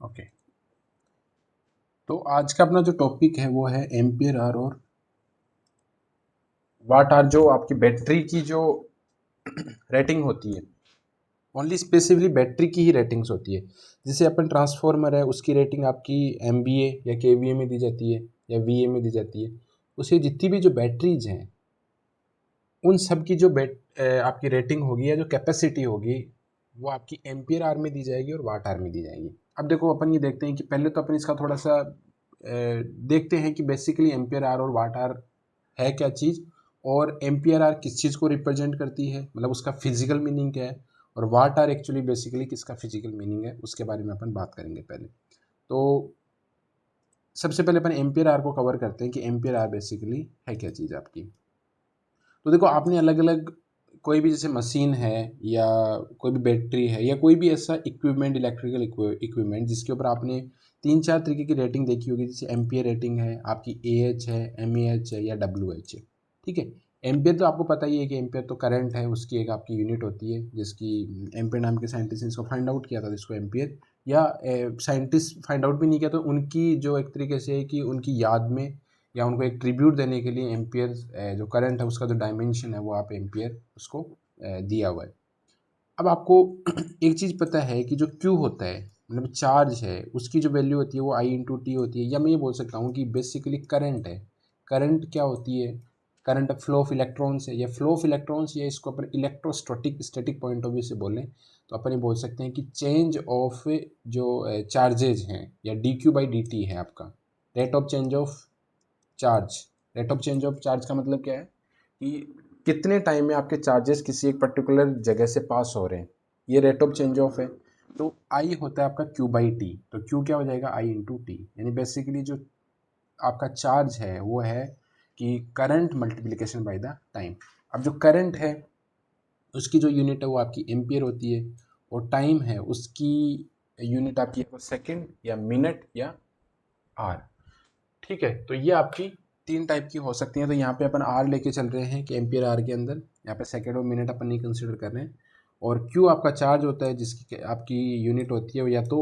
Okay, तो आज का अपना जो टॉपिक है वो है एम्पियर आर और वाट आर, जो आपकी बैटरी की जो रेटिंग होती है, ओनली स्पेसिफिकली बैटरी की ही रेटिंग्स होती है। जैसे अपन ट्रांसफॉर्मर है, उसकी रेटिंग आपकी एमबीए या केवीए में दी जाती है या वीए में दी जाती है। उसे जितनी भी जो बैटरीज हैं उन सब की जो आपकी रेटिंग होगी या जो कैपेसिटी होगी वो आपकी एम्पियर आर में दी जाएगी और वाट आर में दी जाएगी। अब देखो, अपन ये देखते हैं कि पहले तो अपन इसका थोड़ा सा देखते हैं कि बेसिकली एम्पियर आर और वाट आर है क्या चीज़, और एम्पियर आर किस चीज़ को रिप्रेजेंट करती है, मतलब उसका फिजिकल मीनिंग क्या है, और वाट आर एक्चुअली बेसिकली किसका फिजिकल मीनिंग है, उसके बारे में अपन बात करेंगे पहले। तो सबसे पहले अपन एम्पियर आर को कवर करते हैं कि एम्पियर आर बेसिकली है क्या चीज़ आपकी। तो देखो, आपने अलग अलग कोई भी जैसे मशीन है या कोई भी बैटरी है या कोई भी ऐसा इक्विपमेंट, इलेक्ट्रिकल इक्विपमेंट जिसके ऊपर आपने तीन चार तरीके की रेटिंग देखी होगी। जैसे एम्पियर रेटिंग है आपकी, ए एच है, एम ए एच है या डब्ल्यू एच है। ठीक है, एम्पियर तो आपको पता ही है कि एम्पियर तो करंट है, उसकी एक आपकी यूनिट होती है, जिसकी एम्पियर नाम के साइंटिस्ट ने इसको फाइंड आउट किया था, जिसको एम्पियर या साइंटिस्ट फाइंड आउट भी नहीं किया, तो उनकी जो एक तरीके से है कि उनकी याद में या उनको एक ट्रिब्यूट देने के लिए एम्पियर, जो करंट है उसका जो डायमेंशन है वो आप एम्पियर उसको दिया हुआ है। अब आपको एक चीज़ पता है कि जो क्यू होता है, मतलब चार्ज है, उसकी जो वैल्यू होती है वो आई इंटू टी होती है, या मैं ये बोल सकता हूँ कि बेसिकली करंट है। करंट क्या होती है? करंट फ्लो ऑफ इलेक्ट्रॉन्स है, या फ्लो ऑफ इलेक्ट्रॉन्स, या इसको अपन electrostatic static point of view से बोलें तो अपन ये बोल सकते हैं कि चेंज ऑफ जो चार्जेज हैं, या D Q by D T है आपका rate of change of charge. Rate of change of charge का मतलब क्या है कि कितने टाइम में आपके चार्जेस किसी एक पर्टिकुलर जगह से पास हो रहे हैं, ये रेट ऑफ चेंज ऑफ है। तो आई होता है आपका क्यू बाई टी, तो क्यू क्या हो जाएगा? आई इंटू टी, यानी बेसिकली जो आपका चार्ज है वो है कि current multiplication by the time. अब जो करंट है उसकी जो यूनिट है वो आपकी एम्पियर होती है, और टाइम है उसकी यूनिट आपकी सेकेंड या मिनट या आर। ठीक है, तो ये आपकी तीन टाइप की हो सकती हैं। तो यहाँ पे अपन आर लेके चल रहे हैं कि एम्पियर आर के अंदर, यहाँ पे सेकेंड और मिनट अपन नहीं कंसिडर कर रहे हैं। और क्यू आपका चार्ज होता है, जिसकी आपकी यूनिट होती है या तो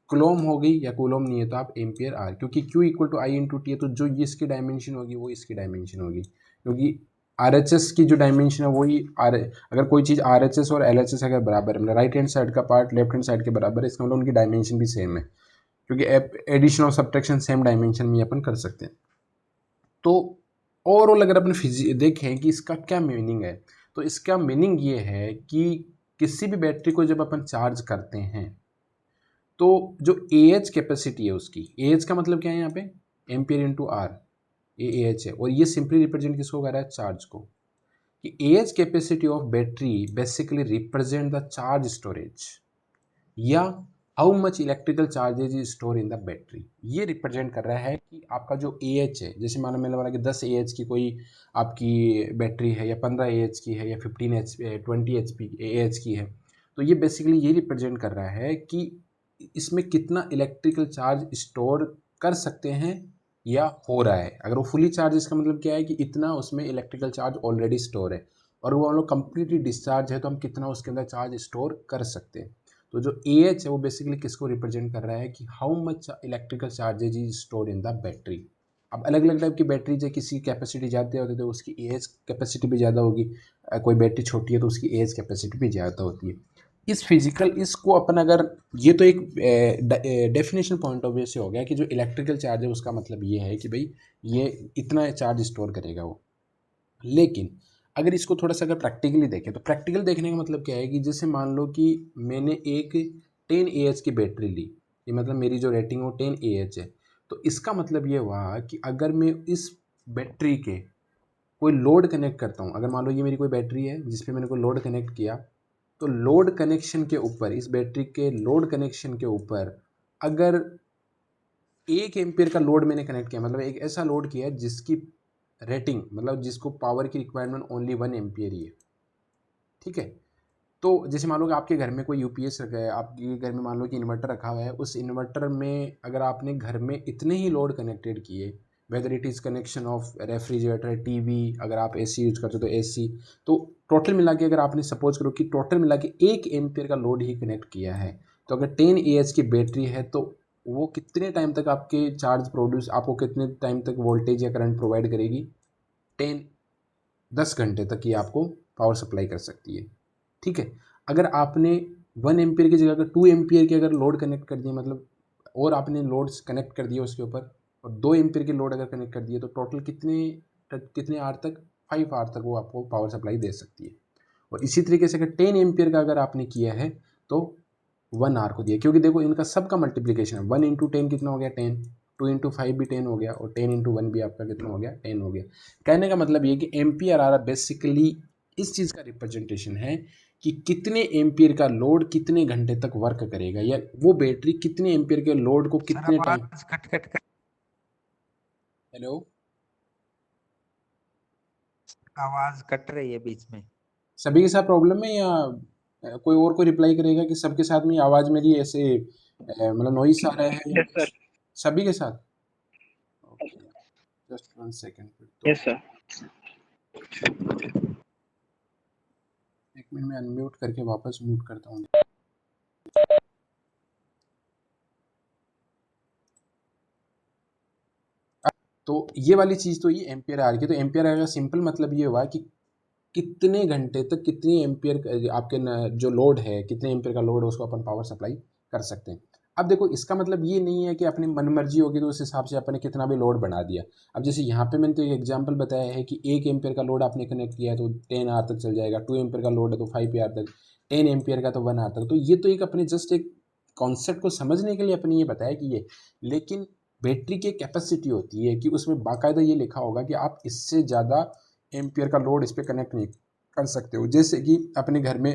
कुलोम होगी या कुलोम नहीं है तो आप एम्पियर आर, क्योंकि Q equal to I into T है, तो जो ये इसकी डायमेंशन होगी वो इसकी डायमेंशन होगी, क्योंकि आर एच एस की जो डायमेंशन है वही आर, अगर कोई चीज़ आर एच एस और एल एच एस अगर बराबर है, मतलब राइट हैंड साइड का पार्ट लेफ्ट हैंड साइड के बराबर है, इसका मतलब उनकी डायमेंशन भी सेम है, क्योंकि एडिशन और सब्ट्रैक्शन सेम डायमेंशन में अपन कर सकते हैं। तो ओवरऑल अगर अपन फिजी देखें कि इसका क्या मीनिंग है, तो इसका मीनिंग ये है कि किसी भी बैटरी को जब अपन चार्ज करते हैं तो जो ए एच कैपेसिटी है उसकी, ए एच का मतलब क्या है यहाँ पे? एम्पियर इंटू आर, ये ए एच है, और ये सिंपली रिप्रेजेंट किसको कर रहा है? चार्ज को। कि A H capacity of battery basically represent the charge storage, या how much electrical charges is store in the battery, ये रिप्रेजेंट कर रहा है कि आपका जो ए एच है, जैसे मानो मैंने बोला कि 10 ए एच की कोई आपकी बैटरी है, या 15 ए एच की है, या 15 H 20 H P A H की है, तो ये बेसिकली ये रिप्रेजेंट कर रहा है कि इसमें कितना इलेक्ट्रिकल चार्ज स्टोर कर सकते हैं या हो रहा है। अगर वो फुली चार्ज, इसका मतलब क्या है कि इतना उसमें इलेक्ट्रिकल चार्ज ऑलरेडी स्टोर है, और वो हम लोग कम्प्लीटली डिस्चार्ज है तो हम कितना उसके अंदर चार्ज स्टोर कर सकते हैं। तो जो ए एच है वो बेसिकली किसको रिप्रेजेंट कर रहा है कि how much electrical charges is store in the battery. अब अलग अलग टाइप की बैटरीज है, किसी की कैपेसिटी ज़्यादा होती है तो उसकी ए एच कैपेसिटी भी ज़्यादा होगी, कोई बैटरी छोटी है तो उसकी ए एच कैपेसिटी भी ज़्यादा होती है। इस फिजिकल इसको अपन अगर, ये तो एक डेफिनेशन पॉइंट ऑफ व्यू से हो गया कि जो इलेक्ट्रिकल चार्ज है उसका मतलब ये है कि भाई ये इतना चार्ज स्टोर करेगा वो। लेकिन अगर इसको थोड़ा सा अगर प्रैक्टिकली देखें, तो प्रैक्टिकल देखने का मतलब क्या है कि जैसे मान लो कि मैंने एक 10 ए एच की बैटरी ली, ये मतलब मेरी जो रेटिंग है वो 10 ए एच है, तो इसका मतलब ये हुआ कि अगर मैं इस बैटरी के कोई लोड कनेक्ट करता हूँ, अगर मान लो ये मेरी कोई बैटरी है जिस पे मैंने कोई लोड कनेक्ट किया, तो लोड कनेक्शन के ऊपर, इस बैटरी के लोड कनेक्शन के ऊपर अगर 1 एम्पियर का लोड मैंने कनेक्ट किया, मतलब एक ऐसा लोड किया है जिसकी रेटिंग, मतलब जिसको पावर की रिक्वायरमेंट ओनली 1 एम्पियर ही है। ठीक है, तो जैसे मान लो कि आपके घर में कोई यूपीएस रखा है, आपके घर में मान लो कि इन्वर्टर रखा हुआ है, उस इन्वर्टर में अगर आपने घर में इतने ही लोड कनेक्टेड किए, whether it is connection of refrigerator, TV, अगर आप एसी यूज करते हो तो एसी, तो टोटल मिला के अगर आपने सपोज करो कि टोटल मिला के 1 एम्पियर का लोड ही कनेक्ट किया है, तो अगर 10 ए एच की बैटरी है तो वो कितने टाइम तक आपके चार्ज प्रोड्यूस, आपको कितने टाइम तक वोल्टेज या करंट प्रोवाइड करेगी, 10 घंटे तक ये आपको पावर सप्लाई कर सकती है। ठीक है, अगर आपने 1 एम्पियर की जगह अगर 2 एम्पियर के अगर लोड कनेक्ट कर दिए, मतलब और आपने लोड्स कनेक्ट कर दिए उसके ऊपर, और 2 एम्पियर के लोड अगर कनेक्ट कर दिए, तो टोटल कितने आवर तक, 5 आवर तक वो आपको पावर सप्लाई दे सकती है। और इसी तरीके से अगर 10 एम्पियर का अगर आपने किया है तो 1 आवर को दिया, क्योंकि देखो इनका सबका मल्टीप्लीकेशन है, 1 × 10 कितना हो गया 10, 2 × 5 भी 10 हो गया, और 10 × 1 भी आपका कितना हो गया 10 हो गया। कहने का मतलब ये कि एम्पियर आर बेसिकली इस चीज़ का रिप्रेजेंटेशन है कि कितने एम्पियर का लोड कितने घंटे तक वर्क करेगा, या वो बैटरी कितने एम्पियर के लोड को सर कितने टाइम। आवाज कट कट कर, हेलो, आवाज कट रही है बीच में। सभी के साथ प्रॉब्लम है, या कोई और को रिप्लाई करेगा कि सबके साथ में आवाज़ मेरी ऐसे मतलब नॉइस आ रहा है, या यस सर। सभी के साथ? ओके, जस्ट 1 सेकेंड, फिर तो यस सर। 1 मिनट में अनम्यूट करके वापस म्यूट करता हूँ। तो ये वाली चीज़ तो ये एम्पियर आर की, तो एम्पियर आर का सिंपल मतलब ये हुआ कि कितने घंटे तक कितनी एम्पियर आपके जो लोड है, कितने एम्पियर का लोड है उसको अपन पावर सप्लाई कर सकते हैं। अब देखो इसका मतलब ये नहीं है कि अपनी मनमर्जी होगी तो उस हिसाब से अपने कितना भी लोड बढ़ा दिया। अब जैसे यहाँ पे मैंने तो एक एग्जांपल बताया है कि 1 एम्पियर का लोड आपने कनेक्ट किया है तो 10 आवर तक चल जाएगा, 2 एम्पियर का लोड है तो 5 आवर तक, 10 एम्पियर का तो 1 आवर तक। तो ये तो एक अपने जस्ट एक कॉन्सेप्ट को समझने के लिए अपने ये बताया कि ये, लेकिन बैटरी की कैपेसिटी होती है कि उसमें बाकायदा ये लिखा होगा कि आप इससे ज़्यादा एम्पियर का लोड इस पर कनेक्ट नहीं कर सकते हो। जैसे कि अपने घर में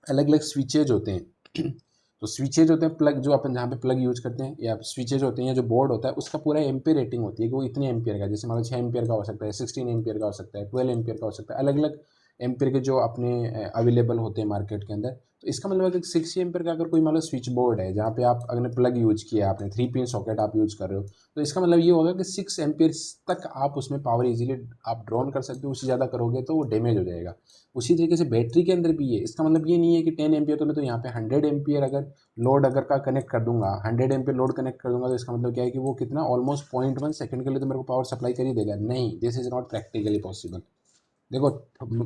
अलग अलग स्विचेज होते हैं तो स्विचेज होते हैं, प्लग जो अपन जहाँ पे प्लग यूज करते हैं, या स्विचेज होते हैं, या जो बोर्ड होता है उसका पूरा एम्पियर रेटिंग होती है कि वो इतने एम्पियर का, जैसे मान लो 6 एम्पियर का हो सकता है, 16 एम्पियर का हो सकता है, 12 एम्पियर का हो सकता है, अलग अलग एम्पियर के जो अपने अवेलेबल होते हैं मार्केट के अंदर। तो इसका मतलब है कि 6 एम्पियर का अगर कोई मान लो स्विच बोर्ड है जहाँ पे आप अगर प्लग यूज किया, आपने 3 पिन सॉकेट आप यूज कर रहे हो, तो इसका मतलब ये होगा कि 6 एम्पियर तक आप उसमें पावर इजीली आप ड्रॉन कर सकते हो। उससे ज़्यादा करोगे तो वो डैमेज हो जाएगा। उसी तरीके से बैटरी के अंदर भी है, इसका मतलब ये नहीं है कि 10 एम्पियर, तो मैं तो यहाँ पे 100 एम्पियर अगर लोड अगर का कनेक्ट कर दूंगा, 100 एम्पियर लोड कनेक्ट कर दूंगा, तो इसका मतलब क्या है कि वो कितना ऑलमोस्ट 0.1 सेकंड के लिए तो मेरे को पावर सप्लाई कर ही देगा। नहीं, this is not practically possible. देखो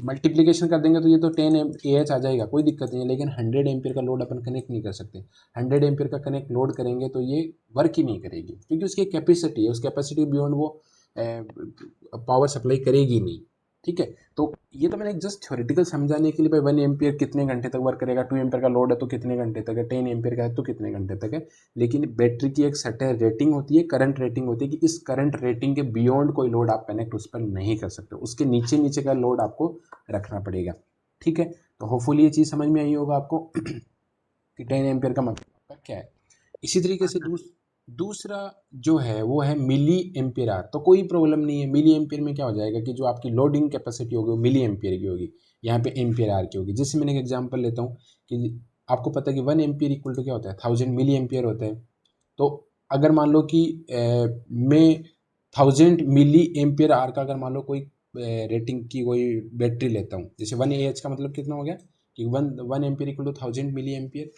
मल्टीप्लीकेशन कर देंगे तो ये तो 10 AH आ जाएगा, कोई दिक्कत नहीं है, लेकिन 100 एम्पियर का लोड अपन कनेक्ट नहीं कर सकते। 100 एम्पियर का कनेक्ट लोड करेंगे तो ये वर्क ही नहीं करेगी, क्योंकि उसकी कैपेसिटी है, उस कैपेसिटी बियॉन्ड वो पावर सप्लाई करेगी नहीं। ठीक है, तो ये तो मैंने जस्ट थ्योरेटिकल समझाने के लिए, भाई 1 एम्पियर कितने घंटे तक वर्क करेगा, 2 एम्पियर का लोड है तो कितने घंटे तक है, 10 एम्पियर का है तो कितने घंटे तक है। लेकिन बैटरी की एक सर्टेन रेटिंग होती है, करंट रेटिंग होती है, कि इस करंट रेटिंग के बियॉन्ड कोई लोड आप कनेक्ट उस पर नहीं कर सकते, उसके नीचे नीचे का लोड आपको रखना पड़ेगा। ठीक है, तो होपफुली ये चीज़ समझ में आई होगा आपको कि 10 एम्पियर का मतलब आपका क्या है। इसी तरीके से दूसरा जो है वो है मिली एम्पियर आर। तो कोई प्रॉब्लम नहीं है, मिली एम्पियर में क्या हो जाएगा कि जो आपकी लोडिंग कैपेसिटी होगी वो मिली एम्पियर की होगी, यहाँ पे एम्पियर आर की होगी। जैसे मैंने एक एग्जांपल लेता हूँ कि आपको पता है कि 1 एम्पियर इक्वल टू क्या होता है, 1000 मिली एम्पियर होता है। तो अगर मान लो कि मैं 1000 मिली एम्पियर आर का अगर मान लो कोई रेटिंग की कोई बैटरी लेता हूँ, जैसे 1 AH का मतलब कितना हो गया कि one ampere equal to 1000 milli ampere,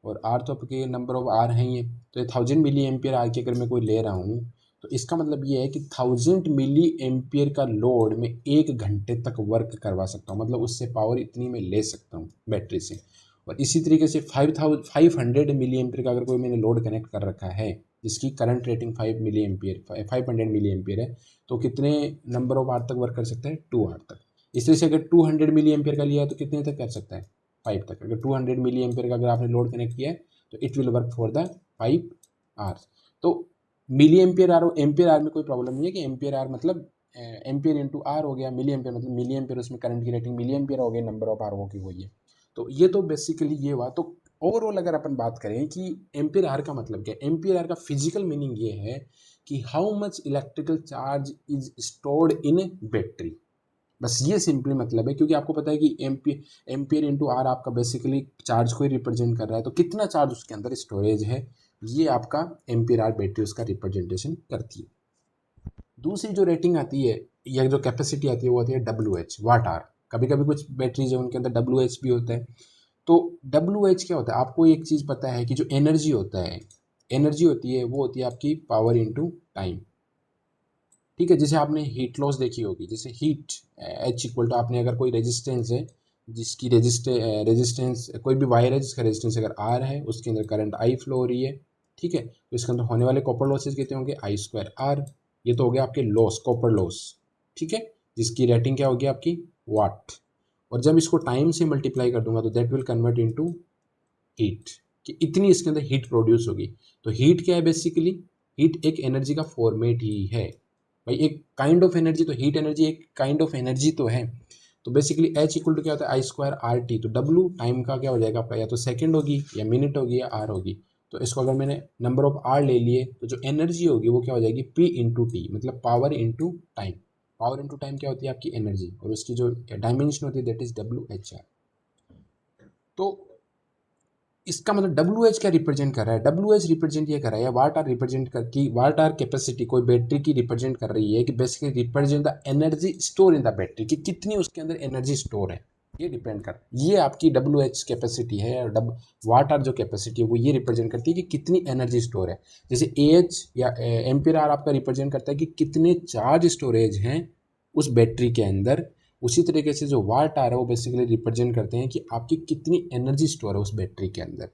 और आर तो आपके नंबर ऑफ आर हैं ये, तो ये 1000 मिली एम्पियर आर की अगर मैं कोई ले रहा हूँ, तो इसका मतलब ये है कि 1000 मिली एम्पियर का लोड में 1 घंटे तक वर्क करवा सकता हूँ, मतलब उससे पावर इतनी मैं ले सकता हूँ बैटरी से। और इसी तरीके से 500 मिली एम्पियर का अगर कोई मैंने लोड कनेक्ट कर रखा है, जिसकी करंट रेटिंग 500 मिली एम्पियर है, तो कितने नंबर ऑफ आवर तक वर्क कर सकता है, 2 आवर तक। इस तरह से अगर 200 मिली एम्पियर का लिया है तो कितने तक कर सकता है, 5 तक। अगर 200 मिली एम्पियर का अगर आपने लोड कनेक्ट किया है तो it will work for the 5 hours. तो milli ampere hour, ampere hour में कोई प्रॉब्लम नहीं है कि एम्पियर आर मतलब एम्पियर इंटू आर हो गया, मिली एम्पियर मतलब मिली एम्पियर, उसमें करंट की रेटिंग मिली एम्पियर हो गई, नंबर ऑफ आर वो की हुई है। तो ये तो बेसिकली ये हुआ। तो ओवरऑल अगर अपन बात करें कि एम्पियर आर का मतलब क्या है, एम्पियर आर का फिजिकल मीनिंग ये है कि how much electrical charge is stored in battery. बस ये सिंपली मतलब है, क्योंकि आपको पता है कि एम्पियर इंटू आर आपका बेसिकली चार्ज को ही रिप्रेजेंट कर रहा है, तो कितना चार्ज उसके अंदर स्टोरेज है, ये आपका एम्पियर आर बैटरी उसका रिप्रेजेंटेशन करती है। दूसरी जो रेटिंग आती है या जो कैपेसिटी आती है वो आती है WH, वाट आर। कभी कभी कुछ बैटरीज है उनके अंदर WH भी होता है। तो WH क्या होता है, आपको एक चीज़ पता है कि जो एनर्जी होता है, एनर्जी होती है वो होती है आपकी पावर इनटू टाइम। ठीक है, जैसे आपने हीट लॉस देखी होगी, जैसे हीट एच इक्वल टू, आपने अगर कोई रेजिस्टेंस है जिसकी रेजिस्टेंस कोई भी वायर है जिसका रेजिस्टेंस अगर आर है, उसके अंदर करंट आई फ्लो हो रही है, ठीक है, तो इसके अंदर होने वाले कॉपर लॉसेज कितने होंगे, आई स्क्वायर आर। ये तो हो गया आपके लॉस, कॉपर लॉस, ठीक है, जिसकी रेटिंग क्या होगी आपकी वाट। और जब इसको टाइम से मल्टीप्लाई कर दूंगा तो that will convert into heat, कि इतनी इसके अंदर हीट प्रोड्यूस होगी। तो हीट क्या है बेसिकली, हीट एक एनर्जी का फॉर्मेट ही है भाई, एक काइंड ऑफ एनर्जी, तो हीट एनर्जी एक काइंड ऑफ एनर्जी तो है। तो बेसिकली एच इक्वल टू क्या होता है, आई स्क्वायर आर टी, तो डब्लू टाइम का क्या हो जाएगा आपका, या तो सेकंड होगी या मिनट होगी या आर होगी। तो इसको अगर मैंने नंबर ऑफ आर ले लिए तो जो एनर्जी होगी वो क्या हो जाएगी, पी इंटू टी, मतलब power into time. Power into time क्या होती है आपकी एनर्जी, और उसकी जो डायमेंशन होती है that is W H R. तो इसका मतलब डब्ल्यू एच क्या रिप्रेजेंट कर रहा है, डब्ल्यू एच रिप्रेजेंट ये कर रहा है, या वाट आर रिप्रेजेंट कर की वाट आर कैपेसिटी कोई बैटरी की रिप्रेजेंट कर रही है, कि basically represent the energy store in the battery, कि कितनी उसके अंदर एनर्जी स्टोर है, ये डिपेंड कर, ये आपकी डब्ल्यू एच कैपेसिटी है, और वाट आर जो कैपेसिटी है वो ये रिप्रेजेंट करती है कि कितनी एनर्जी स्टोर है। जैसे ए एच या एम्पियर आर आपका रिप्रेजेंट करता है कि कितने चार्ज स्टोरेज हैं उस बैटरी के अंदर। उसी तरीके से जो वाट आर है वो बेसिकली रिप्रेजेंट करते हैं कि आपकी कितनी एनर्जी स्टोर है उस बैटरी के अंदर।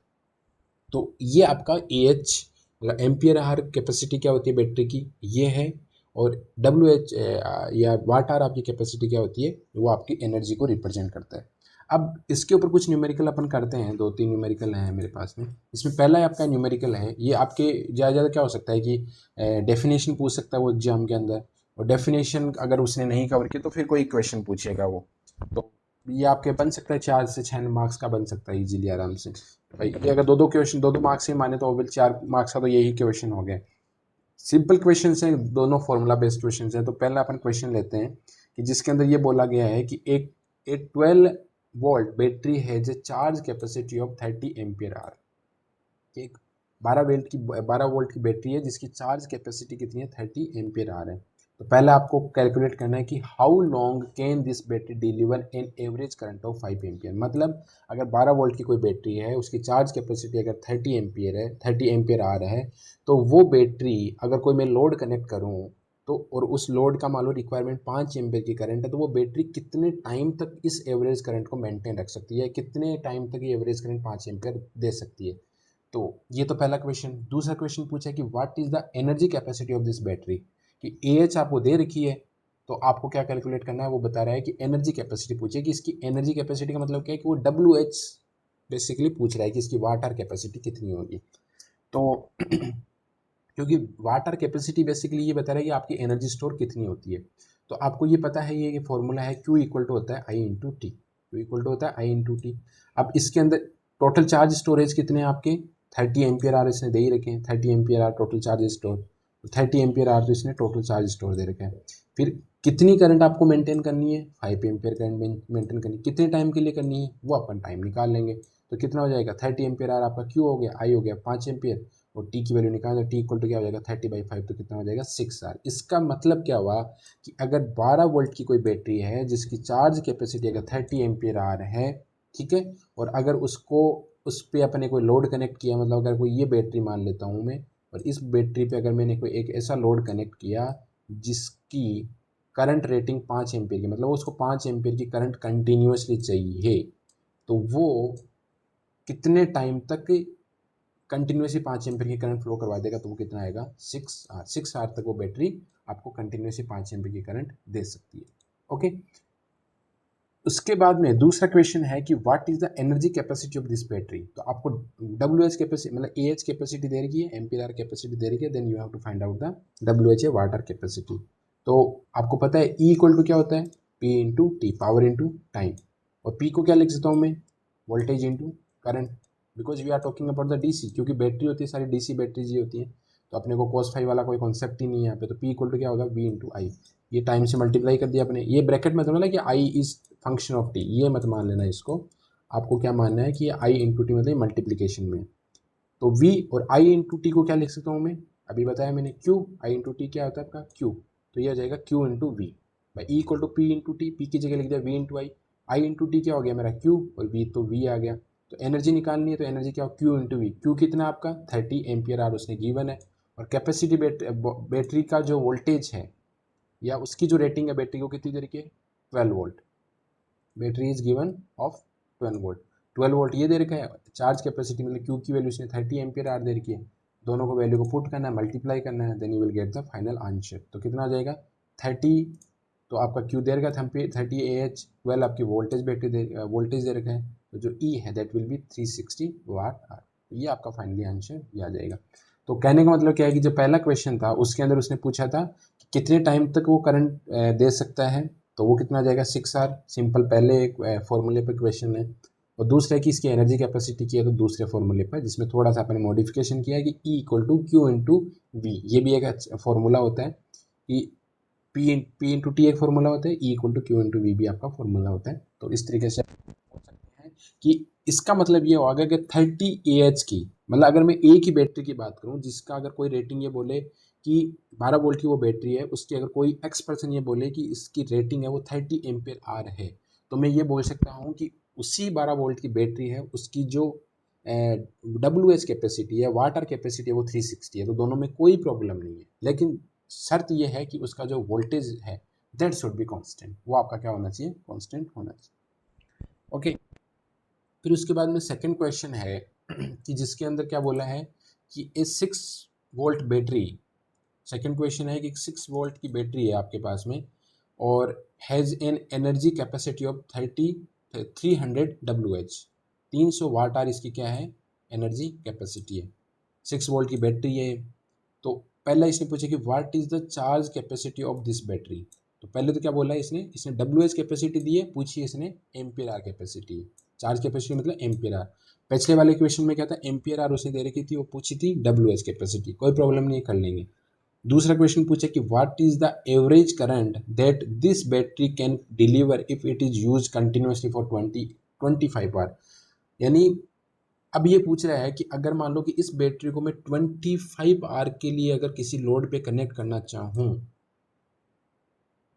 तो ये आपका A H, ampere hour capacity क्या होती है बैटरी की, ये है। और डब्ल्यू एच या वाट आर आपकी कैपेसिटी क्या होती है, वो आपकी एनर्जी को रिप्रेजेंट करता है। अब इसके ऊपर कुछ न्यूमेरिकल अपन करते हैं, 2-3 न्यूमेरिकल हैं मेरे पास में। इसमें पहला आपका न्यूमेरिकल है, ये आपके ज़्यादा ज़्यादा क्या हो सकता है कि डेफिनेशन पूछ सकता है वो एग्जाम के अंदर, और डेफिनेशन अगर उसने नहीं कवर की तो फिर कोई क्वेश्चन पूछेगा वो। तो ये आपके बन सकता है 4 से 6 मार्क्स का बन सकता है इजीली आराम से भाई। ये अगर दो दो क्वेश्चन 2-2 मार्क्स से माने तो विल 4 मार्क्स का तो यही क्वेश्चन हो गया। सिंपल क्वेश्चन हैं दोनों, फॉर्मूला बेस्ड क्वेश्चन हैं। तो पहला अपन क्वेश्चन लेते हैं कि जिसके अंदर ये बोला गया है कि एक 12 वोल्ट बैटरी है जो charge capacity of 30 ampere hour. एक 12 वोल्ट की बैटरी है जिसकी चार्ज कैपेसिटी कितनी है, 30 एम्पियर आर है। तो पहले आपको कैलकुलेट करना है कि how long can this battery deliver an average current of 5 ampere. मतलब अगर 12 वोल्ट की कोई बैटरी है, उसकी चार्ज कैपेसिटी अगर 30 एम्पियर है, 30 एम्पियर आर है, तो वो बैटरी अगर कोई मैं लोड कनेक्ट करूँ तो, और उस लोड का मान लो रिक्वायरमेंट 5 एम्पियर की करंट है, तो वो बैटरी कितने टाइम तक इस एवरेज करंट को मेंटेन रख सकती है, कितने टाइम तक ये एवरेज करंट 5 एम्पियर दे सकती है। तो ये तो पहला क्वेश्चन। दूसरा क्वेश्चन पूछा कि what is the energy capacity of this battery, कि ए एच आपको दे रखी है, तो आपको क्या कैलकुलेट करना है, वो बता रहा है कि एनर्जी कैपेसिटी पूछे कि इसकी एनर्जी कैपेसिटी का मतलब क्या है, कि वो डब्ल्यू एच बेसिकली पूछ रहा है कि इसकी वाटर कैपेसिटी कितनी होगी। तो क्योंकि वाटर कैपेसिटी बेसिकली ये बता रहा है कि आपकी एनर्जी स्टोर कितनी होती है। तो आपको ये पता है, ये फॉर्मूला है Q इक्वल टू होता है I into T, Q equal to होता है आई इंटू टी। अब इसके अंदर टोटल चार्ज स्टोरेज कितने हैं आपके, 30 एम्पियर आर इसने दे ही रखे हैं, 30 ampere hour total charge store. तो 30 एम्पियर आर तो इसने टोटल चार्ज स्टोर दे रखे हैं। फिर कितनी करंट आपको मेंटेन करनी है, 5 एम्पियर करंट मेंटेन करनी है, कितने टाइम के लिए करनी है वो अपन टाइम निकाल लेंगे। तो कितना हो जाएगा, 30 एम्पियर आर आपका क्यू हो गया, आई हो गया 5 एम्पियर, और टी की वैल्यू निकाल दो, टी इक्वल टू क्या हो जाएगा 30/5, तो कितना हो जाएगा 6 आर। इसका मतलब क्या हुआ कि अगर 12 वोल्ट की कोई बैटरी है जिसकी चार्ज कैपेसिटी अगर 30 एम्पियर आर है, ठीक है, और अगर उसको उस पर अपने कोई लोड कनेक्ट किया, मतलब अगर कोई ये बैटरी मान लेता हूँ मैं, और इस बैटरी पे अगर मैंने कोई एक ऐसा लोड कनेक्ट किया जिसकी करंट रेटिंग 5 एम्पियर की, मतलब उसको 5 एम्पियर की करंट कंटिन्यूसली चाहिए, तो वो कितने टाइम तक कंटिन्यूसली 5 एम्पियर की करंट फ्लो करवा देगा, तो वो कितना आएगा 6 आर। 6 आर तक वो बैटरी आपको कंटिन्यूसली 5 एम्पियर की करंट दे सकती है। ओके, उसके बाद में दूसरा क्वेश्चन है कि what is the energy capacity of this battery. तो आपको डब्ल्यू एच कैपेसिटी मतलब ए एच कैपेसिटी दे रखी है, एम्पियर आर कैपेसिटी दे रखी है, then you have to find out the W H a watt hour capacity. तो आपको पता है ई इक्वल टू क्या होता है, P into T, power into time. और पी को क्या लिख सकता हूँ मैं, voltage into current, because we are talking about the DC, क्योंकि बैटरी होती है सारी डीसी बैटरीज ही होती हैं, तो अपने को cos फाई वाला कोई कॉन्सेप्ट ही नहीं है यहाँ पे। तो पी इक्वल टू क्या होगा, वी इंटू आई। ये टाइम से मल्टीप्लाई कर दिया अपने, ये ब्रैकेट में तो ना कि I is function of T, ये मत मान लेना इसको। आपको क्या मानना है कि आई इंटू टी मतलब मल्टीप्लीकेशन में। तो v और i इंटू टी को क्या लिख सकता हूँ मैं, अभी बताया मैंने q, i इंटू टी क्या होता है आपका q, तो ये हो जाएगा q इंटू वी भाई, E equal to P into T, P की जगह लिख दिया v into I, I into T क्या हो गया मेरा q, और v तो v आ गया। तो एनर्जी निकालनी है तो एनर्जी क्या हो, क्यू इंटू वी। क्यू कितना आपका 30 एम्पियर आर उसने गिवन है, और कैपेसिटी बैटरी का जो वोल्टेज है या उसकी जो रेटिंग है बैटरी को कितनी दे रखी है, 12 volt. Battery is given of 12 volt. 12 volt ये दे रखा है, चार्ज कैपेसिटी मतलब क्यू की वैल्यू इसने 30 एम्पियर आर दे रखी है। दोनों को वैल्यू को पुट करना है, मल्टीप्लाई करना है, then you will get the final answer. तो कितना आ जाएगा 30, तो आपका क्यू दे रखा है 30 ए एच, 12 आपकी वोल्टेज बैटरी वोल्टेज दे रखा है, तो जो ई है that will be 360 watt hour. ये आपका फाइनली आंसर ये आ जाएगा। तो कहने का मतलब क्या है कि जो पहला क्वेश्चन था उसके अंदर उसने पूछा था कि कितने टाइम तक वो करंट दे सकता है, तो वो कितना आ जाएगा 6 आर, सिंपल पहले एक फॉर्मूले पर क्वेश्चन है। और दूसरा है कि इसकी एनर्जी कैपेसिटी की है तो दूसरे फॉर्मूले पर, जिसमें थोड़ा सा अपने मॉडिफिकेशन किया है कि E equal to Q into V. ये भी एक फॉर्मूला होता है कि पी इंटू टी एक फॉर्मूला होता है, E equal to Q into V भी आपका फॉर्मूला होता है। तो इस तरीके से बोल सकते हैं कि इसका मतलब ये होगा कि 30 ए एच की, मतलब अगर मैं ए की बैटरी की बात करूं जिसका अगर कोई रेटिंग ये बोले कि 12 वोल्ट की वो बैटरी है, उसकी अगर कोई एक्स पर्सन ये बोले कि इसकी रेटिंग है वो 30 एम्पियर आर है, तो मैं ये बोल सकता हूँ कि उसी 12 वोल्ट की बैटरी है, उसकी जो डब्ल्यू एच कैपेसिटी है, वाटर कैपेसिटी है, वो 360 है। तो दोनों में कोई प्रॉब्लम नहीं है, लेकिन शर्त यह है कि उसका जो वोल्टेज है दैट शुड बी कांस्टेंट, वो आपका क्या होना चाहिए, कांस्टेंट होना चाहिए। ओके, फिर उसके बाद में सेकंड क्वेश्चन है कि जिसके अंदर क्या बोला है कि ए 6 वोल्ट बैटरी, सेकंड क्वेश्चन है कि 6 वोल्ट की बैटरी है आपके पास में और has an energy capacity of 300 W H, 300 watt hour इसकी क्या है, एनर्जी कैपेसिटी है। 6 वोल्ट की बैटरी है, तो पहला इसने पूछा कि what is the charge capacity of this battery. तो पहले तो क्या बोला है इसने डब्ल्यू एच कैपेसिटी दी है, पूछी है इसने ampere hour capacity. Charge capacity मतलब एम्पियर आर। पिछले वाले क्वेश्चन में क्या था, एम्पियर आर उसने दे रखी थी, वो पूछी थी डब्ल्यू एच कैपेसिटी, कोई प्रॉब्लम नहीं, कर लेंगे। दूसरा क्वेश्चन पूछा कि what is the average current that this battery can deliver if it is use continuously for 25 hour. यानी अब ये पूछ रहा है कि अगर मान लो कि इस बैटरी को मैं 25 आवर के लिए अगर किसी लोड पे कनेक्ट करना चाहूँ,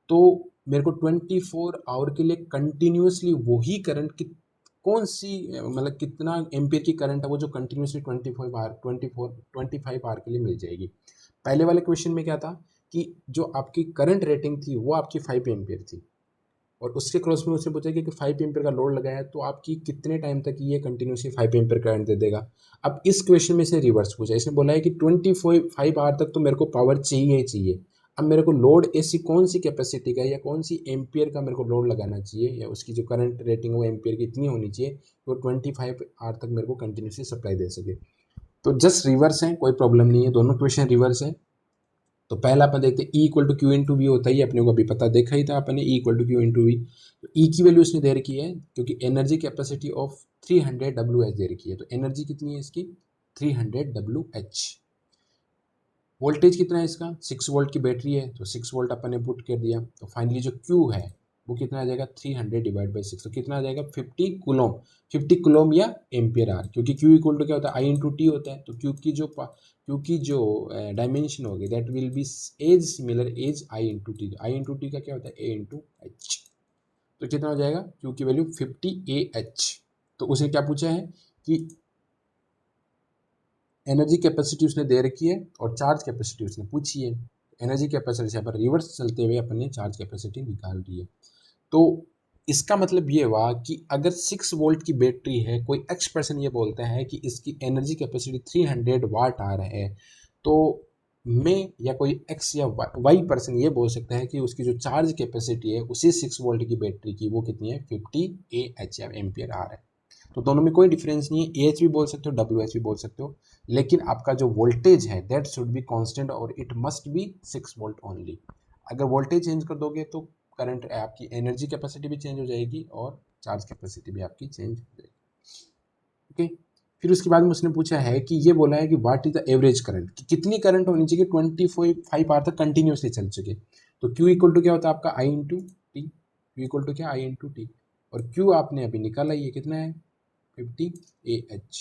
तो मेरे को 24 आवर के लिए कंटिन्यूसली वही करंट की कौन सी मतलब कितना एम्पियर की करंट है वो जो कंटिन्यूसली 25 आवर के लिए मिल जाएगी। पहले वाले क्वेश्चन में क्या था कि जो आपकी करंट रेटिंग थी वो आपकी 5 एम्पियर थी, और उसके क्रॉस में उसने पूछा कि 5 एम्पियर का लोड लगाया है तो आपकी कितने टाइम तक ये कंटिन्यूसली 5 एम्पियर करंट दे देगा। अब इस क्वेश्चन में से रिवर्स पूछा, इसने बोला है कि 25 आवर तक तो मेरे को पावर चाहिए ही चाहिए। अब मेरे को लोड ऐसी कौन सी कैपेसिटी का या कौन सी एम्पियर का मेरे को लोड लगाना चाहिए, या उसकी जो करंट रेटिंग है वो एम्पियर की इतनी होनी चाहिए कि वो 25 आवर तक मेरे को कंटिन्यूसली सप्लाई दे सके। तो जस्ट रिवर्स है, कोई प्रॉब्लम नहीं है, दोनों क्वेश्चन रिवर्स है। तो पहला अपन देखते हैं E equal to Q into V होता ही अपने को अभी पता देखा ही था अपने, E equal to Q into V. तो ई की वैल्यू इसने दे रखी है क्योंकि energy capacity of 300 W H दे रखी है, तो एनर्जी कितनी है इसकी 300 डब्ल्यू एच। वोल्टेज कितना है इसका 6 वोल्ट की बैटरी है, तो 6 वोल्ट अपन ने पुट कर दिया, तो फाइनली जो क्यू है वो कितना आ जाएगा 300 डिवाइड बाई 6, तो कितना आ जाएगा 50 कुलोम। 50 कुलोम या एम्पियर आर, क्योंकि क्यू इक्वल टू क्या होता है आई इंटू टी होता है, तो क्यू की जो डायमेंशन होगी that will be as similar as I into T. I into T का क्या होता है ए इंटू एच, तो कितना हो जाएगा क्यू की वैल्यू 50 ए एच। तो उसने क्या पूछा है कि एनर्जी कैपेसिटी उसने दे रखी है और चार्ज कैपेसिटी उसने पूछी है। एनर्जी कैपेसिटी से अपन रिवर्स चलते हुए अपन ने चार्ज कैपेसिटी निकाल दी है। तो इसका मतलब ये हुआ कि अगर 6 वोल्ट की बैटरी है, कोई एक्स पर्सन ये बोलता है कि इसकी एनर्जी कैपेसिटी 300 वाट आ रहा है, तो मैं या कोई एक्स या वाई पर्सन ये बोल सकता है कि उसकी जो चार्ज कैपेसिटी है उसी 6 वोल्ट की बैटरी की वो कितनी है 50 ए एच या एम्पियर आ रहा है। तो दोनों में कोई डिफरेंस नहीं है, ए एच भी बोल सकते हो डब्ल्यू एच भी बोल सकते हो, लेकिन आपका जो वोल्टेज है दैट शुड बी कांस्टेंट और it must be 6 volt only. अगर वोल्टेज चेंज कर दोगे तो करंट आपकी एनर्जी कैपेसिटी भी चेंज हो जाएगी और चार्ज कैपेसिटी भी आपकी चेंज हो जाएगी। ओके, फिर उसके बाद में उसने पूछा है कि ये बोला है कि what is the average current, कि कितनी करंट होनी चाहिए 25 आवर तक कंटिन्यूसली चल सके। तो Q इक्वल टू क्या होता है आपका I into T, Q equal to क्या आई इंटू टी, और Q आपने अभी निकाला ये कितना है 50 ए एच।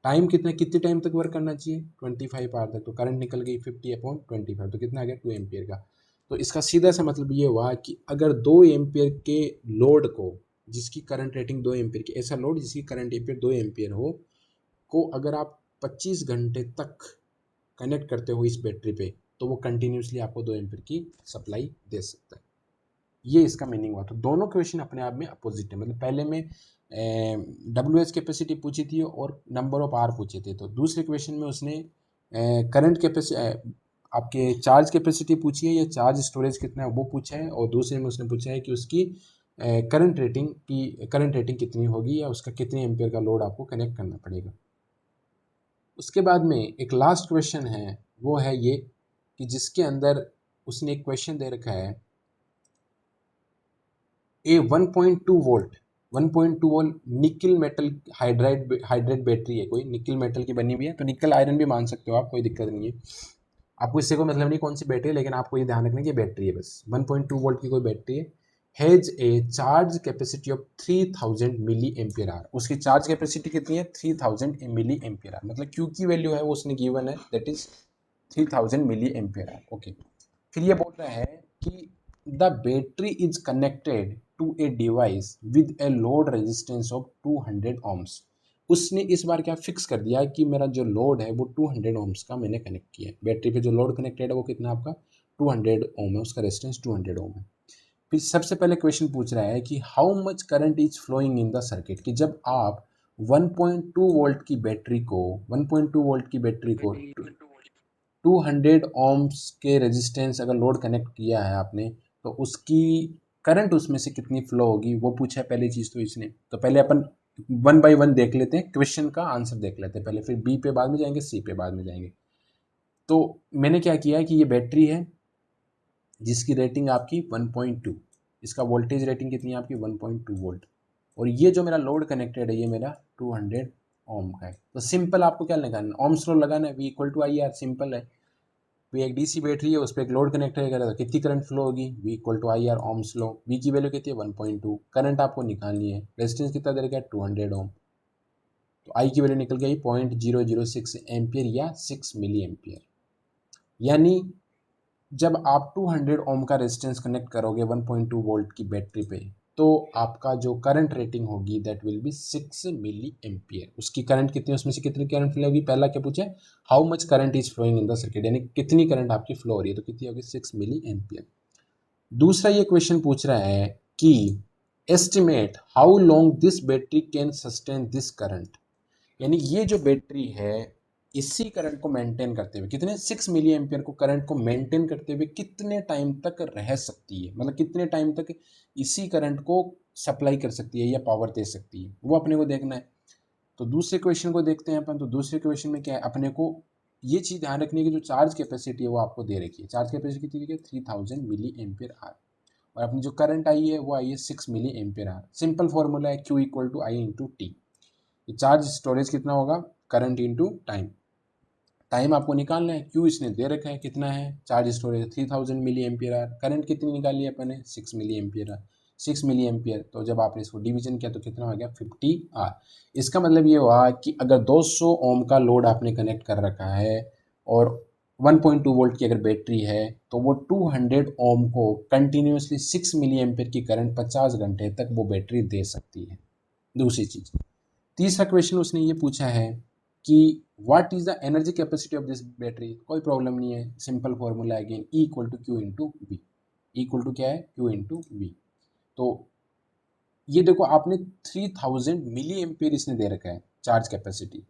टाइम कितना, कितने टाइम तक वर्क करना चाहिए 25 आवर तक, तो करंट निकल गई 50/25, तो कितना आ गया 2 एम्पियर का। तो इसका सीधा सा मतलब ये हुआ कि अगर 2 एम्पियर के लोड को जिसकी करंट रेटिंग 2 एम्पियर की, ऐसा लोड जिसकी करंट एम्पियर 2 एम्पियर हो, को अगर आप 25 घंटे तक कनेक्ट करते हो इस बैटरी पे, तो वो कंटिन्यूसली आपको 2 एम्पियर की सप्लाई दे सकता है। ये इसका मीनिंग हुआ। तो दोनों क्वेश्चन अपने आप में अपोजिट है। मतलब पहले में डब्ल्यू एच कैपेसिटी पूछी थी और नंबर ऑफ आर पूछे थे, तो दूसरे क्वेश्चन में उसने करंट कैपेसिटी, आपके चार्ज कैपेसिटी पूछी है या चार्ज स्टोरेज कितना है वो पूछा है, और दूसरे में उसने पूछा है कि उसकी करंट रेटिंग कितनी होगी या उसका कितने एम्पियर का लोड आपको कनेक्ट करना पड़ेगा। उसके बाद में एक लास्ट क्वेश्चन है, वो है ये कि जिसके अंदर उसने एक क्वेश्चन दे रखा है, ए 1.2 volt nickel metal hydride battery है, कोई निकल मेटल की बनी हुई है, तो निकल आयरन भी मान सकते हो आप, कोई दिक्कत नहीं है। आपको इससे कोई मतलब नहीं कौन सी बैटरी है, लेकिन आपको ये ध्यान रखना है कि बैटरी है बस, 1.2 वोल्ट की कोई बैटरी है, has a charge capacity of 3000 milli ampere hour. उसकी चार्ज कैपेसिटी कितनी है, 3000 मिली एम्पियर आर। मतलब क्यू की वैल्यू है वो उसने गिवन है, that is 3000 milli ampere hour. Okay, फिर ये बोल रहा है कि the battery is connected to a device with a load resistance of 200 ohms। उसने इस बार क्या फिक्स कर दिया कि मेरा जो लोड है वो 200 ohms का मैंने कनेक्ट किया है। बैटरी पे जो लोड कनेक्टेड है वो कितना आपका 200 ohm है, उसका रेजिस्टेंस 200 ohm है। फिर सबसे पहले क्वेश्चन पूछ रहा है कि how much current is flowing in the circuit, कि जब आप 1.2 वोल्ट की बैटरी को 1.2 वोल्ट की बैटरी को 200 ohms के रेजिस्टेंस अगर लोड कनेक्ट किया है आपने, तो उसकी करंट उसमें से कितनी फ्लो होगी वो पूछा है पहली चीज़ तो इसने। तो पहले अपन वन बाय वन देख लेते हैं, क्वेश्चन का आंसर देख लेते हैं पहले, फिर बी पे बाद में जाएंगे, सी पे बाद में जाएंगे। तो मैंने क्या किया है कि ये बैटरी है जिसकी रेटिंग आपकी 1.2, इसका वोल्टेज रेटिंग कितनी है आपकी 1.2 वोल्ट, और ये जो मेरा लोड कनेक्टेड है ये मेरा 200 ओम का है। तो सिंपल आपको क्या लगाना है, ओम्स लॉ लगाना है, V equal to I R, simple है। तो एक डीसी बैटरी है, उस पर एक लोड कनेक्ट करेगा तो कितनी करंट फ्लो होगी, V equal to I R Ohm's law. V की वैल्यू कितनी है 1.2, करंट आपको निकालनी है, रेजिस्टेंस कितना दे रखा है 200 ओम, तो आई की वैल्यू निकल गई 0.006 एम्पियर या 6 मिली एम्पियर। यानी जब आप 200 ओम का रेजिस्टेंस कनेक्ट करोगे 1.2 वोल्ट की बैटरी पे, तो आपका जो करंट रेटिंग होगी that will be 6 milli ampere. उसकी करंट कितनी, उसमें से कितनी करंट फ्लो होगी, पहला क्या पूछे, how much current is flowing in the circuit, यानी कितनी करंट आपकी फ्लो हो रही है, तो कितनी होगी 6 मिली एम्पियर। दूसरा ये क्वेश्चन पूछ रहा है कि estimate how long this battery can sustain this current, यानी ये जो बैटरी है इसी करंट को मेंटेन करते हुए कितने 6 मिली एम्पियर को करंट को मेंटेन करते हुए कितने टाइम तक रह सकती है, मतलब कितने टाइम तक इसी करंट को सप्लाई कर सकती है या पावर दे सकती है, वो अपने को देखना है। तो दूसरे क्वेश्चन को देखते हैं अपन। तो दूसरे क्वेश्चन में क्या है, अपने को ये चीज़ ध्यान रखनी है कि जो चार्ज कैपेसिटी है वो आपको दे रखी है, चार्ज कैपेसिटी कितनी है 3000 मिली एम्पियर आर, और अपनी जो करंट आई है वो आई है 6 milli ampere hour. Simple formula है Q equal to I into T. Charge storage कितना होगा, करंट इंटू टाइम, टाइम आपको निकालना है। क्यू इसने दे रखा है कितना है, charge storage 3000 milli ampere hour, current कितनी निकाली है अपन ने 6 milli ampere hour, 6 milli ampere. तो जब आपने इसको डिवीजन किया तो कितना हो गया 50 आर। इसका मतलब ये हुआ कि अगर 200 ओम का लोड आपने कनेक्ट कर रखा है और 1.2 वोल्ट की अगर बैटरी है, तो वो 200 ओम को कंटिन्यूसली 6 मिली एम्पियर की करंट 50 घंटे तक वो बैटरी दे सकती है। दूसरी चीज़, तीसरा क्वेश्चन उसने ये पूछा है कि what is the energy capacity of this battery, कोई प्रॉब्लम नहीं है, simple formula again E equal to Q into V, equal to क्या है क्यू इंटू वी। तो ये देखो आपने 3000 मिली एम्पियर इसने दे रखा है चार्ज कैपेसिटी,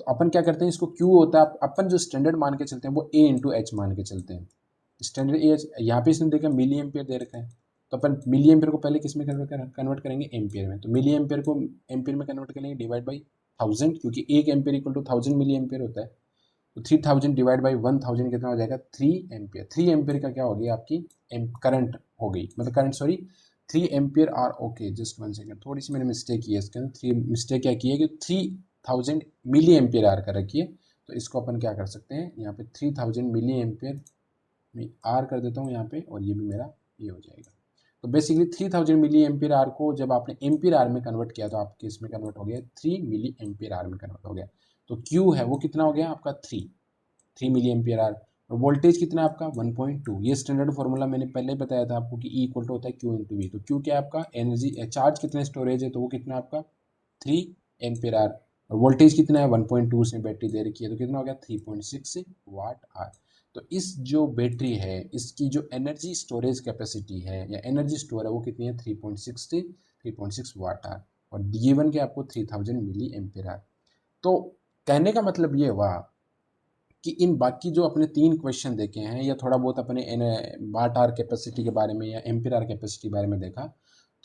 तो अपन क्या करते हैं, इसको क्यू होता है, अपन जो स्टैंडर्ड मान के चलते हैं वो ए इंटू एच मान के चलते हैं। स्टैंडर्ड ए एच यहाँ पे इसने देखा मिली एम्पियर दे रखा है, तो अपन मिली एम्पियर को पहले किस में कन्वर्ट करेंगे एम्पियर में, तो मिली एम्पियर को एम्पियर में कन्वर्ट करेंगे डिवाइड बाई 1000, क्योंकि एक ampere equal to 1000 milli ampere होता है। तो 3000 डिवाइड बाई 1000 कितना हो जाएगा 3 एम्पियर। 3 एम्पियर का क्या हो गया आपकी करंट हो गई, मतलब current sorry 3 ampere hour. Okay just one second, थोड़ी सी मैंने मिस्टेक की है इसके अंदर, थ्री मिस्टेक क्या की है कि 3000 मिली एम्पियर आर का रखिए, तो इसको अपन क्या कर सकते हैं यहाँ पे 3000 मिली एम्पियर में आर कर देता हूँ यहाँ पे, और ये भी मेरा ये हो जाएगा। तो बेसिकली 3000 मिली एम्पियर आर को जब आपने एम्पियर आर में कन्वर्ट किया तो आपके इसमें कन्वर्ट हो गया 3 मिली एम्पियर आर में कन्वर्ट हो गया। तो क्यू है वो कितना हो गया आपका 3 मिली एम्पियर आर। और वोल्टेज कितना है आपका 1.2। ये स्टैंडर्ड फार्मूला मैंने पहले ही बताया था आपको कि E इक्वल टू होता है Q इंटू वी। तो Q क्या है आपका एनर्जी, चार्ज कितना स्टोरेज है, तो वो कितना है आपका 3 एम्पियर आर। और वोल्टेज कितना है 1.2 उसने बैटरी दे रखी है, तो कितना हो गया 3.6 वाट आर। तो इस जो बैटरी है इसकी जो एनर्जी स्टोरेज कैपेसिटी है या एनर्जी स्टोर है वो कितनी है 3.6 वाट आर। और गिवन के आपको 3000 मिली एम्पियर आर। तो कहने का मतलब ये हुआ कि इन बाकी जो अपने 3 क्वेश्चन देखे हैं या थोड़ा बहुत अपने वाट आर कैपेसिटी के बारे में या एम्पियर आर कैपेसिटी के बारे में देखा,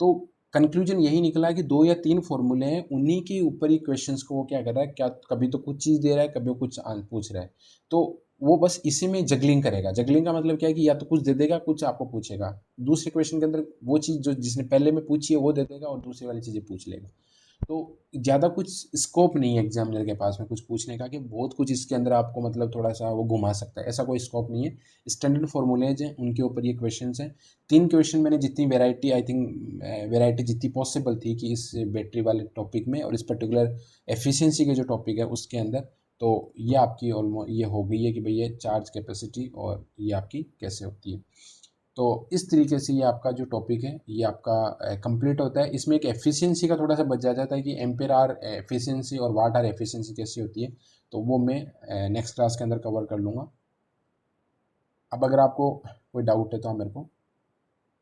तो कंक्लूजन यही निकला कि 2 या 3 फॉर्मूले हैं, उन्हीं के ऊपर ही क्वेश्चंस को वो क्या कर रहा है, क्या कभी तो कुछ चीज़ दे रहा है, कभी वो कुछ पूछ रहा है। तो वो बस इसी में जगलिंग करेगा। जगलिंग का मतलब क्या है कि या तो कुछ दे देगा, कुछ आपको पूछेगा। दूसरे क्वेश्चन के अंदर वो चीज़ जो जिसने पहले में पूछी है वो दे देगा और दूसरी वाली चीज़ें पूछ लेगा। तो ज़्यादा कुछ स्कोप नहीं है एग्जामिनर के पास में कुछ पूछने का कि बहुत कुछ इसके अंदर आपको मतलब थोड़ा सा वो घुमा सकता है, ऐसा कोई स्कोप नहीं है। स्टैंडर्ड फॉर्मूलेज हैं उनके ऊपर ये क्वेश्चंस हैं। 3 क्वेश्चन मैंने जितनी वैरायटी आई थिंक वैरायटी जितनी पॉसिबल थी कि इस बैटरी वाले टॉपिक में और इस पर्टिकुलर एफिशिएंसी के जो टॉपिक है उसके अंदर, तो ये आपकी ऑलमोस्ट ये हो गई है कि भाई ये चार्ज कैपेसिटी और ये आपकी कैसे होती है। तो इस तरीके से ये आपका जो टॉपिक है ये आपका कंप्लीट होता है। इसमें एक एफिशिएंसी का थोड़ा सा बच जाता है कि एम्पेयर आर एफिशिएंसी और वाट आर एफिशिएंसी कैसी होती है, तो वो मैं नेक्स्ट क्लास के अंदर कवर कर लूँगा। अब अगर आपको कोई डाउट है तो आप मेरे को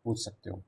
पूछ सकते हो।